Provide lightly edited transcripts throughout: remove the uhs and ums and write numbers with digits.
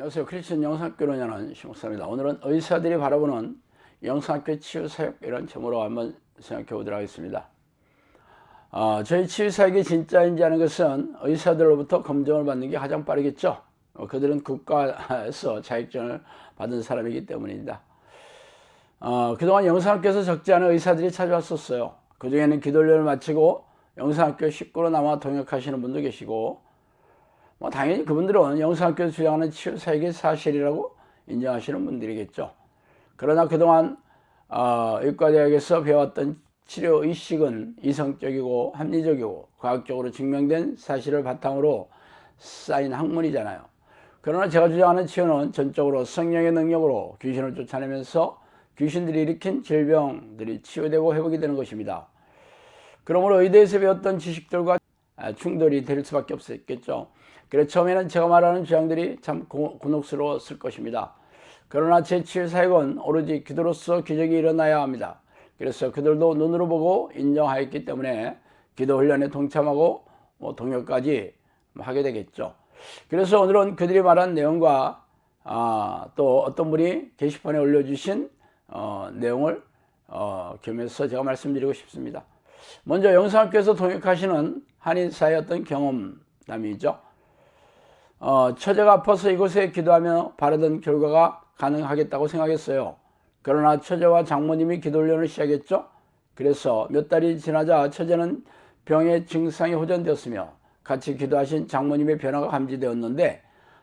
안녕하세요. 크리스천 영상학교로 운영하는 심목사입니다. 오늘은 의사들이 바라보는 영상학교 치유사역 이런 제목으로 한번 생각해 보도록 하겠습니다. 저희 치유사역이 진짜인지 아는 것은 의사들로부터 검증을 받는 게 가장 빠르겠죠. 그들은 국가에서 자격증을 받은 사람이기 때문입니다. 그동안 영상학교에서 적지 않은 의사들이 찾아왔었어요. 그 중에는 기도훈련을 마치고 영상학교 식구로 남아 동역하시는 분도 계시고, 당연히 그분들은 영상학교에서 주장하는 치유사역이 사실이라고 인정하시는 분들이겠죠. 그러나 그동안 의과대학에서 배웠던 치료 의식은 이성적이고 합리적이고 과학적으로 증명된 사실을 바탕으로 쌓인 학문이잖아요. 그러나 제가 주장하는 치유는 전적으로 성령의 능력으로 귀신을 쫓아내면서 귀신들이 일으킨 질병들이 치유되고 회복이 되는 것입니다. 그러므로 의대에서 배웠던 지식들과 충돌이 될 수밖에 없었겠죠. 그래서 처음에는 제가 말하는 주장들이 참 곤혹스러웠을 것입니다. 그러나 제 치유 사역은 오로지 기도로서 기적이 일어나야 합니다. 그래서 그들도 눈으로 보고 인정하였기 때문에 기도 훈련에 동참하고 동역까지 하게 되겠죠. 그래서 오늘은 그들이 말한 내용과 또 어떤 분이 게시판에 올려주신 내용을 겸해서 제가 말씀드리고 싶습니다. 먼저 영상학교에서 동역하시는 한인사의 어떤 경험담이죠. 처제가 아파서 이곳에 기도하며 바라던 결과가 가능하겠다고 생각했어요. 그러나 처제와 장모님이 기도훈련을 시작했죠. 그래서 몇 달이 지나자 처제는 병의 증상이 호전되었으며 같이 기도하신 장모님의 변화가 감지되었는데,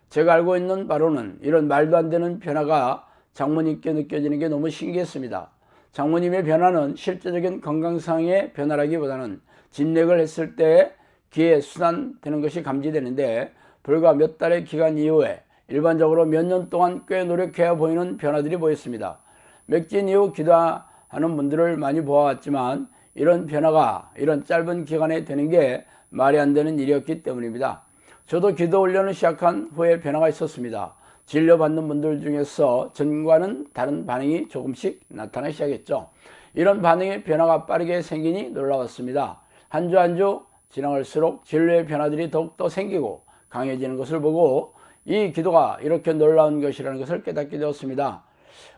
제가 알고 있는 바로는 이런 말도 안 되는 변화가 장모님께 느껴지는 게 너무 신기했습니다. 장모님의 변화는 실제적인 건강상의 변화라기보다는 진맥을 했을 때 기에 순환되는 것이 감지되는데, 불과 몇 달의 기간 이후에 일반적으로 몇 년 동안 꽤 노력해야 보이는 변화들이 보였습니다. 맥진 이후 기도하는 분들을 많이 보아왔지만 이런 변화가 이런 짧은 기간에 되는 게 말이 안 되는 일이었기 때문입니다. 저도 기도 훈련을 시작한 후에 변화가 있었습니다. 진료받는 분들 중에서 전과는 다른 반응이 조금씩 나타나기 시작했죠. 이런 반응의 변화가 빠르게 생기니 놀라웠습니다. 한 주 한 주 지나갈수록 진료의 변화들이 더욱더 생기고 강해지는 것을 보고 이 기도가 이렇게 놀라운 것이라는 것을 깨닫게 되었습니다.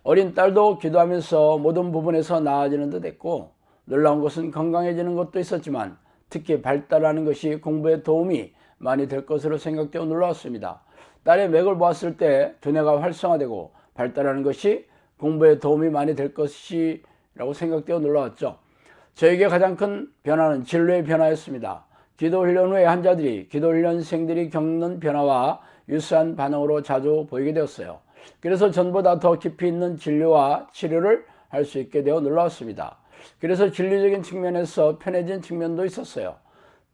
어린 딸도 기도하면서 모든 부분에서 나아지는 듯 했고, 놀라운 것은 건강해지는 것도 있었지만 특히 발달하는 것이 공부에 도움이 많이 될 것으로 생각되어 놀라웠습니다. 딸의 맥을 보았을 때 두뇌가 활성화되고 발달하는 것이 공부에 도움이 많이 될 것이라고 생각되어 놀라웠죠. 저에게 가장 큰 변화는 진로의 변화였습니다. 기도훈련 후에 환자들이 기도훈련생들이 겪는 변화와 유사한 반응으로 자주 보이게 되었어요. 그래서 전보다 더 깊이 있는 진료와 치료를 할 수 있게 되어 놀라웠습니다. 그래서 진료적인 측면에서 편해진 측면도 있었어요.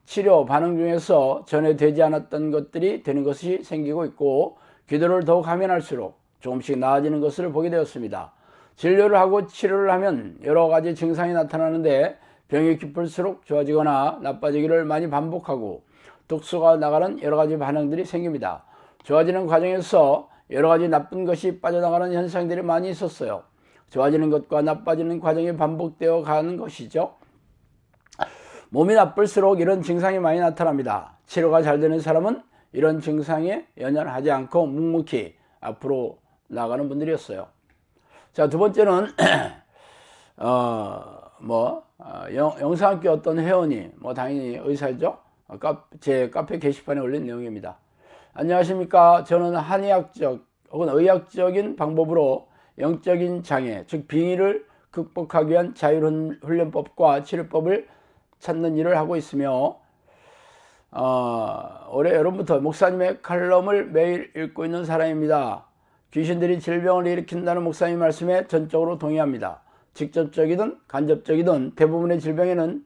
치료 반응 중에서 전에 되지 않았던 것들이 되는 것이 생기고 있고, 기도를 더욱 하면 할수록 조금씩 나아지는 것을 보게 되었습니다. 진료를 하고 치료를 하면 여러 가지 증상이 나타나는데, 병이 깊을수록 좋아지거나 나빠지기를 많이 반복하고 독소가 나가는 여러 가지 반응들이 생깁니다. 좋아지는 과정에서 여러 가지 나쁜 것이 빠져나가는 현상들이 많이 있었어요. 좋아지는 것과 나빠지는 과정이 반복되어 가는 것이죠. 몸이 나쁠수록 이런 증상이 많이 나타납니다. 치료가 잘 되는 사람은 이런 증상에 연연하지 않고 묵묵히 앞으로 나가는 분들이었어요. 자, 두 번째는 영상학교 어떤 회원이 당연히 의사죠. 제 카페 게시판에 올린 내용입니다. 안녕하십니까. 저는 한의학적 혹은 의학적인 방법으로 영적인 장애, 즉 빙의를 극복하기 위한 자율훈련법과 치료법을 찾는 일을 하고 있으며, 올해 여름부터 목사님의 칼럼을 매일 읽고 있는 사람입니다. 귀신들이 질병을 일으킨다는 목사님 말씀에 전적으로 동의합니다. 직접적이든 간접적이든 대부분의 질병에는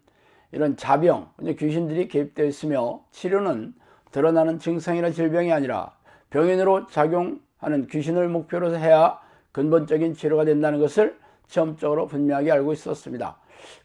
이런 자병, 귀신들이 개입되어 있으며, 치료는 드러나는 증상이나 질병이 아니라 병인으로 작용하는 귀신을 목표로 해야 근본적인 치료가 된다는 것을 체험적으로 분명하게 알고 있었습니다.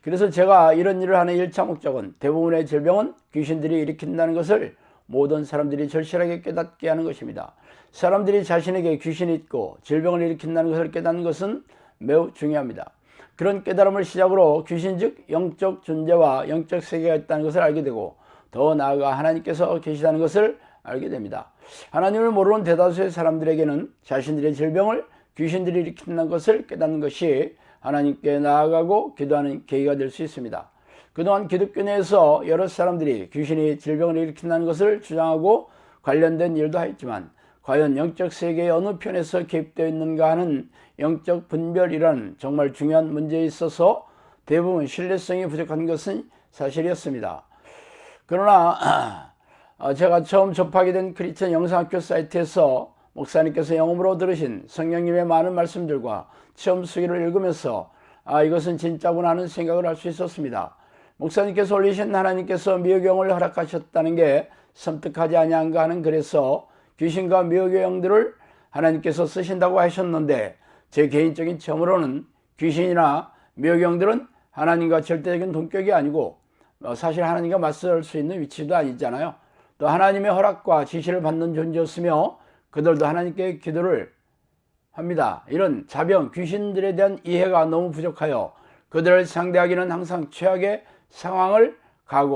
그래서 제가 이런 일을 하는 1차 목적은 대부분의 질병은 귀신들이 일으킨다는 것을 모든 사람들이 절실하게 깨닫게 하는 것입니다. 사람들이 자신에게 귀신이 있고 질병을 일으킨다는 것을 깨닫는 것은 매우 중요합니다. 그런 깨달음을 시작으로 귀신 즉 영적 존재와 영적 세계가 있다는 것을 알게 되고, 더 나아가 하나님께서 계시다는 것을 알게 됩니다. 하나님을 모르는 대다수의 사람들에게는 자신들의 질병을 귀신들이 일으킨다는 것을 깨닫는 것이 하나님께 나아가고 기도하는 계기가 될 수 있습니다. 그동안 기독교 내에서 여러 사람들이 귀신이 질병을 일으킨다는 것을 주장하고 관련된 일도 하였지만 과연 영적 세계의 어느 편에서 개입되어 있는가 하는 영적 분별이란 정말 중요한 문제에 있어서 대부분 신뢰성이 부족한 것은 사실이었습니다. 그러나 제가 처음 접하게 된 크리스천 영상학교 사이트에서 목사님께서 영음으로 들으신 성령님의 많은 말씀들과 체험 수기를 읽으면서 이것은 진짜구나 하는 생각을 할 수 있었습니다. 목사님께서 올리신 하나님께서 미혹영을 허락하셨다는 게 섬뜩하지 아니한가 하는 글에서 귀신과 미혹의 영들을 하나님께서 쓰신다고 하셨는데 제 개인적인 체험으로는 귀신이나 미혹의 영들은 하나님과 절대적인 동격이 아니고 사실 하나님과 맞설 수 있는 위치도 아니잖아요. 또 하나님의 허락과 지시를 받는 존재였으며 그들도 하나님께 기도를 합니다. 이런 자병, 귀신들에 대한 이해가 너무 부족하여 그들을 상대하기는 항상 최악의 상황을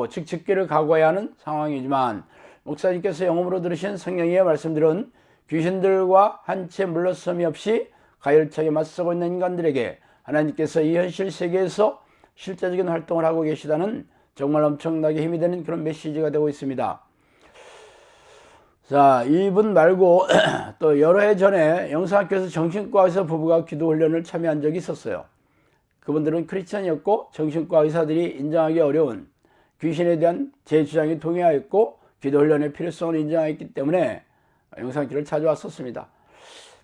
즉 직계를 각오해야 하는 상황이지만 목사님께서 영음으로 들으신 성령의 말씀들은 귀신들과 한 채 물러섬이 없이 가열차게 맞서고 있는 인간들에게 하나님께서 이 현실 세계에서 실제적인 활동을 하고 계시다는 정말 엄청나게 힘이 되는 그런 메시지가 되고 있습니다. 자, 이분 말고 또 여러 해 전에 영상학교에서 정신과에서 부부가 기도 훈련을 참여한 적이 있었어요. 그분들은 크리스천이었고 정신과 의사들이 인정하기 어려운 귀신에 대한 제 주장에 동의하였고 기도 훈련의 필요성을 인정했기 때문에 영상학교를 찾아왔었습니다.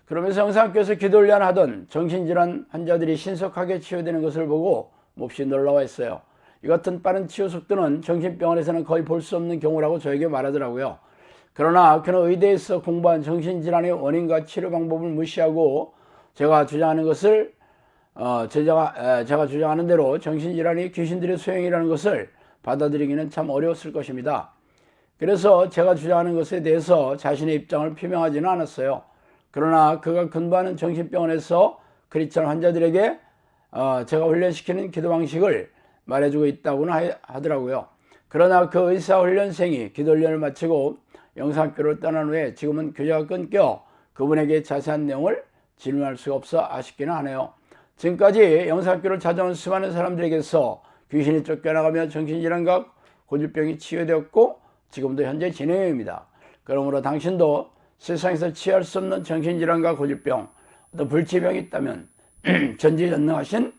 그러면서 영상학교에서 기도 훈련 하던 정신질환 환자들이 신속하게 치유되는 것을 보고 몹시 놀라워했어요. 이 같은 빠른 치유 속도는 정신병원에서는 거의 볼 수 없는 경우라고 저에게 말하더라고요. 그러나 그는 의대에서 공부한 정신질환의 원인과 치료 방법을 무시하고 제가 주장하는 것을 제가 주장하는 대로 정신질환이 귀신들의 소행이라는 것을 받아들이기는 참 어려웠을 것입니다. 그래서 제가 주장하는 것에 대해서 자신의 입장을 표명하지는 않았어요. 그러나 그가 근무하는 정신병원에서 크리스천 환자들에게 제가 훈련시키는 기도 방식을 말해주고 있다고는 하더라고요. 그러나 그 의사 훈련생이 기도 훈련을 마치고 영상학교를 떠난 후에 지금은 교제가 끊겨 그분에게 자세한 내용을 질문할 수가 없어 아쉽기는 하네요. 지금까지 영상학교를 찾아온 수많은 사람들에게서 귀신이 쫓겨나가며 정신질환과 고질병이 치유되었고 지금도 현재 진행 중입니다. 그러므로 당신도 세상에서 치유할 수 없는 정신질환과 고질병, 또 불치병이 있다면 전지전능하신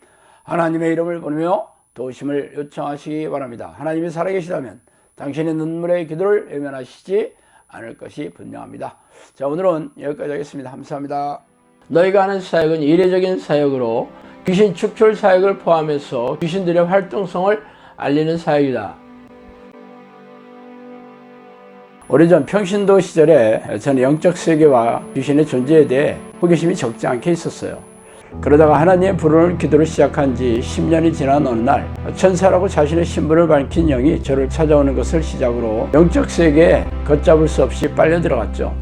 하나님의 이름을 부르며 도우심을 요청하시기 바랍니다. 하나님이 살아계시다면 당신의 눈물의 기도를 외면하시지 않을 것이 분명합니다. 자, 오늘은 여기까지 하겠습니다. 감사합니다. 너희가 하는 사역은 이례적인 사역으로 귀신 축출 사역을 포함해서 귀신들의 활동성을 알리는 사역이다. 오래전 평신도 시절에 저는 영적 세계와 귀신의 존재에 대해 호기심이 적지 않게 있었어요. 그러다가 하나님의 부르는 기도를 시작한 지 10년이 지난 어느 날 천사라고 자신의 신분을 밝힌 영이 저를 찾아오는 것을 시작으로 영적 세계에 걷잡을 수 없이 빨려 들어갔죠.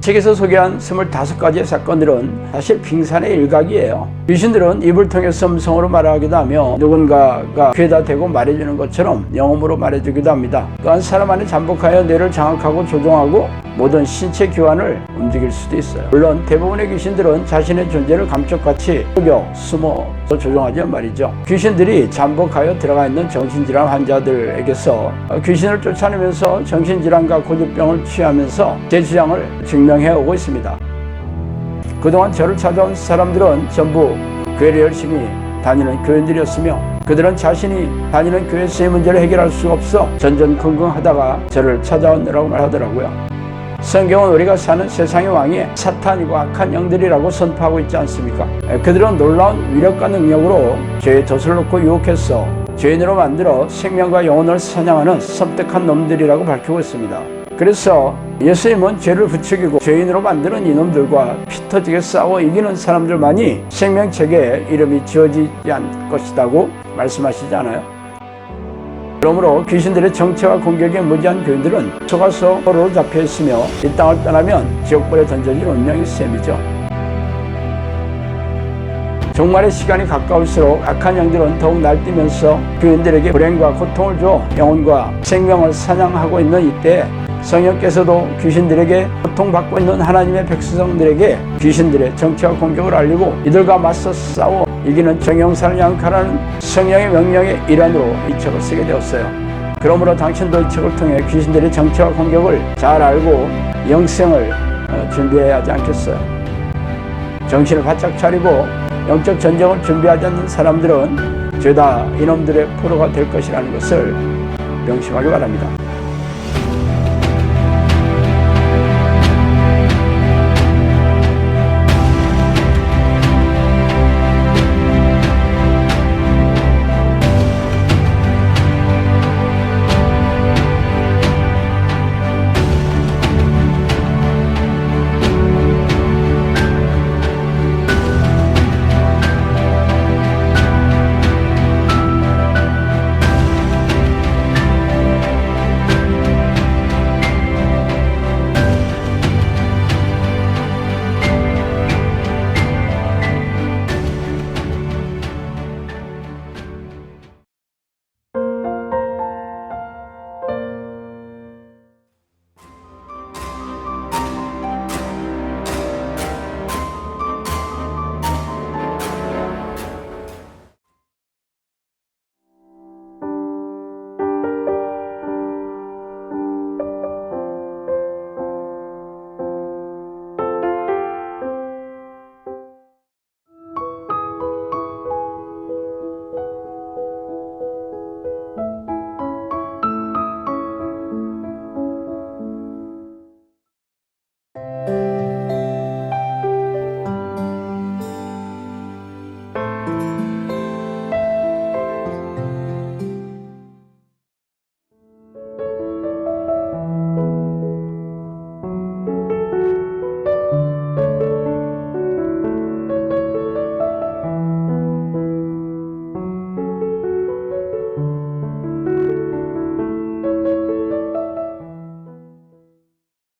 책에서 소개한 25가지의 사건들은 사실 빙산의 일각이에요. 귀신들은 입을 통해서 음성으로 말하기도 하며 누군가가 귀에다 대고 말해주는 것처럼 영음으로 말해주기도 합니다. 또한 사람 안에 잠복하여 뇌를 장악하고 조종하고 모든 신체 기관을 움직일 수도 있어요. 물론 대부분의 귀신들은 자신의 존재를 감쪽같이 속여 숨어서 조종하지만 말이죠. 귀신들이 잠복하여 들어가 있는 정신질환 환자들에게서 귀신을 쫓아내면서 정신질환과 고질병을 취하면서 제 주장을 증명해오고 있습니다. 그동안 저를 찾아온 사람들은 전부 교회를 열심히 다니는 교인들이었으며 그들은 자신이 다니는 교회에서의 문제를 해결할 수가 없어 전전긍긍하다가 저를 찾아오느라고 말하더라고요. 성경은 우리가 사는 세상의 왕이 사탄이고 악한 영들이라고 선포하고 있지 않습니까? 그들은 놀라운 위력과 능력으로 죄의 덫을 놓고 유혹해서 죄인으로 만들어 생명과 영혼을 사냥하는 섬뜩한 놈들이라고 밝히고 있습니다. 그래서 예수님은 죄를 부추기고 죄인으로 만드는 이놈들과 피 터지게 싸워 이기는 사람들만이 생명책에 이름이 지어지지 않을 것이라고 말씀하시지 않아요? 그러므로 귀신들의 정체와 공격에 무지한 교인들은 속아서 포로로 잡혀있으며 이 땅을 떠나면 지옥불에 던져질 운명의 셈이죠. 종말의 시간이 가까울수록 악한 영들은 더욱 날뛰면서 교인들에게 불행과 고통을 줘 영혼과 생명을 사냥하고 있는 이때 성령께서도 귀신들에게 고통받고 있는 하나님의 백성들에게 귀신들의 정체와 공격을 알리고 이들과 맞서 싸워 이기는 정형산을 양칼하는 성령의 명령의 일환으로 이 책을 쓰게 되었어요. 그러므로 당신도 이 책을 통해 귀신들의 정체와 공격을 잘 알고 영생을 준비해야 하지 않겠어요? 정신을 바짝 차리고 영적 전쟁을 준비하지 않는 사람들은 죄다 이놈들의 포로가 될 것이라는 것을 명심하기 바랍니다.